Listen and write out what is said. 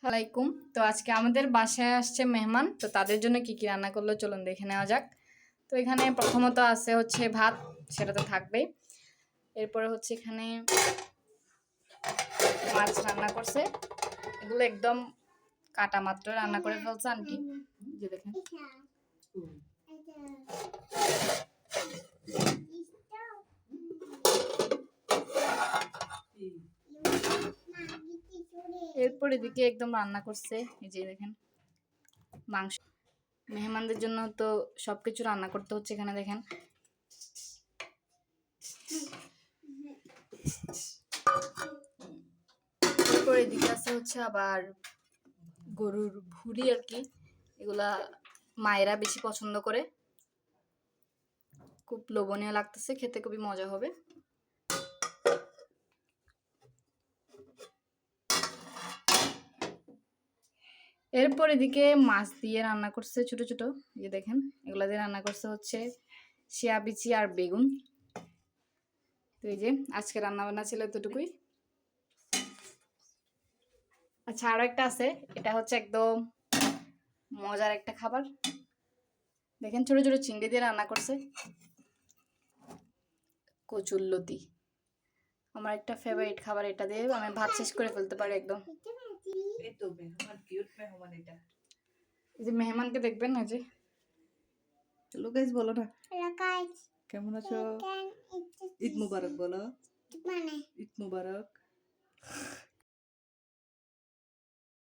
আলাইকুম। তো আজকে আমাদের বাসায় আসছে মেহমান, তো তাদের জন্য কি কি রান্না করলো চলুন দেখে নেওয়া যাক। তো এখানে প্রথমত আছে হচ্ছে ভাত, সেটা তো থাকবেই। এরপরে হচ্ছে এখানে মাছ রান্না করছে, এগুলো একদম কাটা মাত্র রান্না করে ফেলছে আন্টি, যে দেখেন। এরপর এদিকে একদম রান্না করছে, এই যে দেখেন মাংস। মেহমানদের জন্য তো সবকিছু রান্না করতে হচ্ছে, এখানে দেখেন। এরপর এদিকে আছে হচ্ছে আবার গরুর ভুঁড়ি আর কি, এগুলা মায়েরা বেশি পছন্দ করে, খুব লোভনীয় লাগতেছে, খেতে খুবই মজা হবে। এরপর এদিকে মাছ দিয়ে রান্না করছে ছোট ছোট, এই দেখেন এগুলা দিয়ে রান্না করছে হচ্ছে শিয়া বিচি আর বেগুন। তো এই যে আজকে রান্না বান্না ছিল এতটুকুই। আচ্ছা, আরো একটা আছে, এটা হচ্ছে একদম মজার একটা খাবার, দেখেন ছোট ছোট চিংড়ি দিয়ে রান্না করছে কচুরলতি। আমার একটা ফেভারিট খাবার, এটা দিয়ে আমি ভাত শেষ করে ফেলতে পারি একদম। এই যে মেহমানকে দেখবেন না, যে হ্যালো গাইস বলো না, কেমন আছো? ঈদ মুবারক বলো, ঈদ মুবারক।